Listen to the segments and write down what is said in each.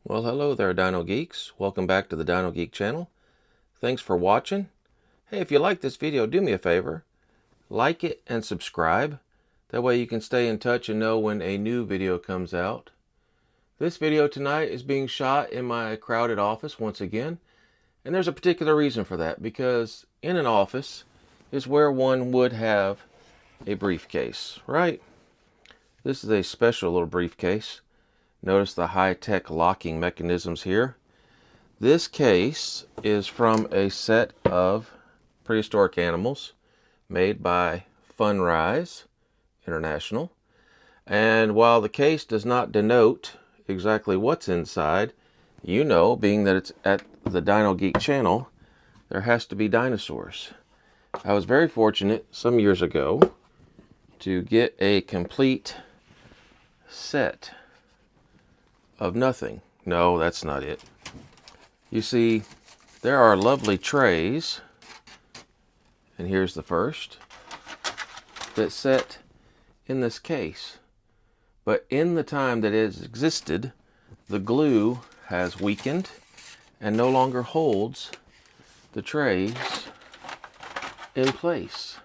Well, hello there, Dino Geeks. Welcome back to the Dinogeek channel. Thanks for watching. Hey, if you like this video, do me a favor. Like it and subscribe. That way you can stay in touch and know when a new video comes out. This video tonight is being shot in my crowded office once again. And there's a particular reason for that, because in an office is where one would have a briefcase, right? This is a special little briefcase. Notice the high-tech locking mechanisms here. This case is from a set of Prehistoric Animals made by Funrise International. And while the case does not denote exactly what's inside, you know, being that it's at the Dinogeek channel, there has to be dinosaurs. I was very fortunate some years ago to get a complete set of nothing. No, that's not it. You see, there are lovely trays, and here's the first, that set in this case. But in the time that it has existed, the glue has weakened and no longer holds the trays in place.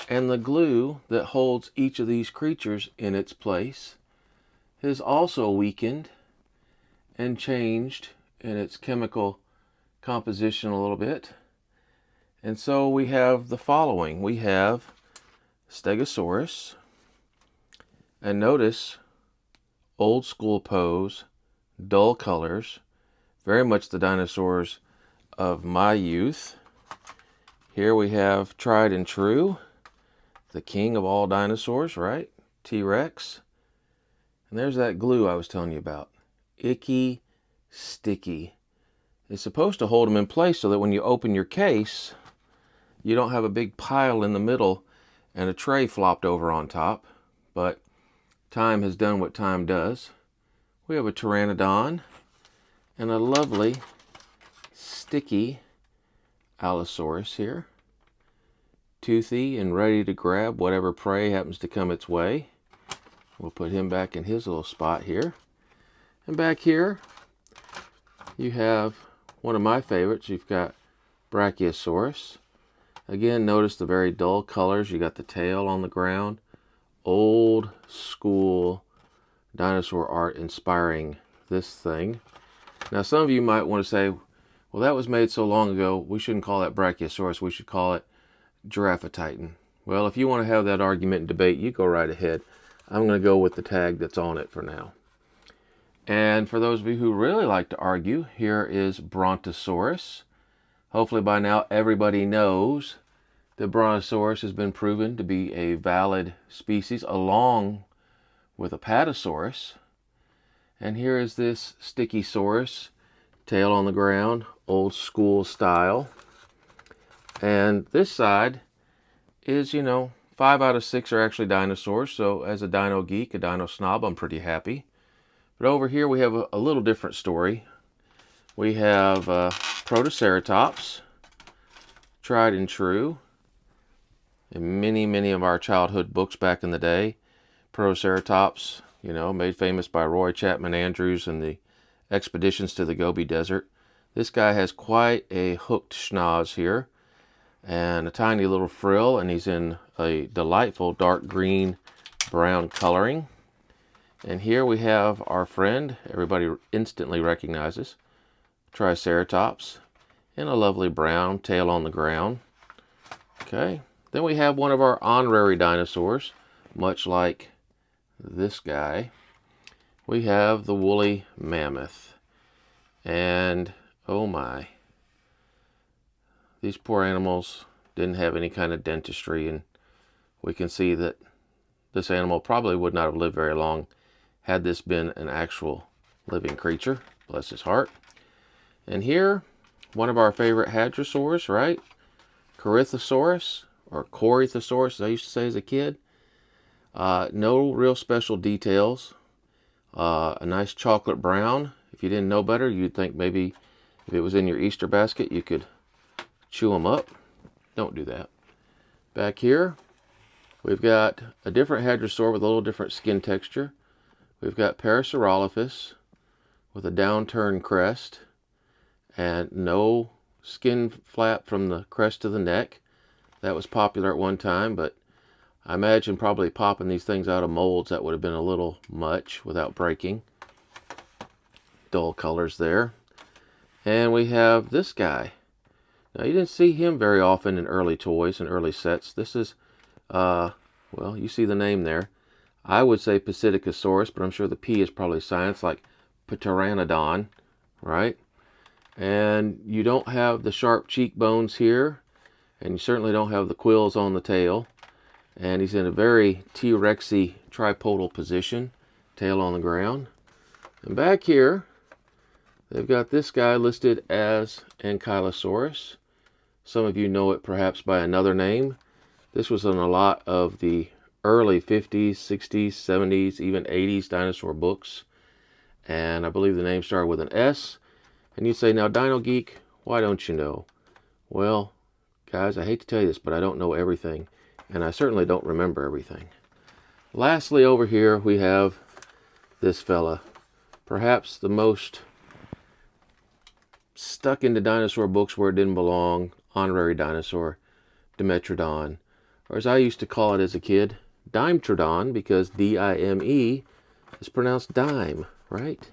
And the glue that holds each of these creatures in its place is also weakened and changed in its chemical composition a little bit. And so we have the following. We have Stegosaurus, and notice old school pose, dull colors, very much the dinosaurs of my youth. Here we have tried and true, the king of all dinosaurs, right? T-Rex. And there's that glue I was telling you about. Icky, sticky. It's supposed to hold them in place so that when you open your case, you don't have a big pile in the middle and a tray flopped over on top. But time has done what time does. We have a pteranodon and a lovely, sticky Allosaurus here. Toothy and ready to grab whatever prey happens to come its way. We'll put him back in his little spot here. And back here, you have one of my favorites. You've got Brachiosaurus. Again, notice the very dull colors. You got the tail on the ground. Old school dinosaur art inspiring this thing. Now, some of you might want to say, well, that was made so long ago, we shouldn't call that Brachiosaurus. We should call it Giraffatitan. Well, if you want to have that argument and debate, you go right ahead. I'm going to go with the tag that's on it for now. And for those of you who really like to argue, here is Brontosaurus. Hopefully by now everybody knows that Brontosaurus has been proven to be a valid species along with Apatosaurus. And here is this Stickysaurus, tail on the ground, old school style. And this side is, 5 out of 6 are actually dinosaurs, so as a dino geek, a dino snob, I'm pretty happy. But over here we have a little different story. We have Protoceratops, tried and true. In many of our childhood books back in the day, Protoceratops, made famous by Roy Chapman Andrews and the expeditions to the Gobi Desert. This guy has quite a hooked schnoz here, and a tiny little frill, and he's in a delightful dark green brown coloring. And here we have our friend, everybody instantly recognizes, Triceratops, in a lovely brown, tail on the ground. Okay, then we have one of our honorary dinosaurs, much like this guy. We have the woolly mammoth. And oh my, these poor animals didn't have any kind of dentistry, and we can see that this animal probably would not have lived very long had this been an actual living creature. Bless his heart. And here, one of our favorite hadrosaurs, right? Corythosaurus, or Corythosaurus, as I used to say as a kid. No real special details. A nice chocolate brown. If you didn't know better, you'd think maybe if it was in your Easter basket, you could chew them up. Don't do that. Back here, we've got a different hadrosaur with a little different skin texture. We've got Parasaurolophus, with a downturned crest and no skin flap from the crest to the neck. That was popular at one time, but I imagine probably popping these things out of molds, that would have been a little much without breaking. Dull colors there. And we have this guy. Now, you didn't see him very often in early toys and early sets. This is, well, you see the name there. I would say Psittacosaurus, but I'm sure the P is probably science, like Pteranodon, right? And you don't have the sharp cheekbones here, and you certainly don't have the quills on the tail. And he's in a very T-Rexy tripodal position, tail on the ground. And back here, they've got this guy listed as Ankylosaurus. Some of you know it perhaps by another name. This was in a lot of the early 50s, 60s, 70s, even 80s dinosaur books. And I believe the name started with an S. And you say, now Dinogeek, why don't you know? Well, guys, I hate to tell you this, but I don't know everything. And I certainly don't remember everything. Lastly, over here we have this fella. Perhaps the most stuck into dinosaur books where it didn't belong, honorary dinosaur, Dimetrodon. Or as I used to call it as a kid, Dimetrodon, because D-I-M-E is pronounced dime, right?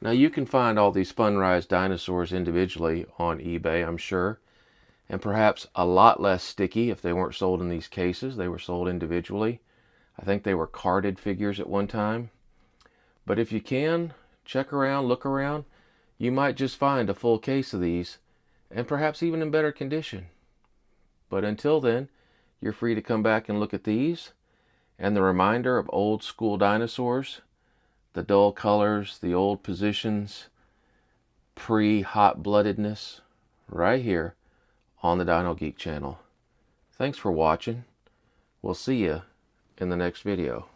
Now you can find all these Funrise dinosaurs individually on eBay, I'm sure. And perhaps a lot less sticky if they weren't sold in these cases. They were sold individually. I think they were carded figures at one time. But if you can, check around, look around, you might just find a full case of these, and perhaps even in better condition. But until then, you're free to come back and look at these, and the reminder of old school dinosaurs, the dull colors, the old positions, pre-hot-bloodedness, right here on the Dinogeek channel. Thanks for watching. We'll see you in the next video.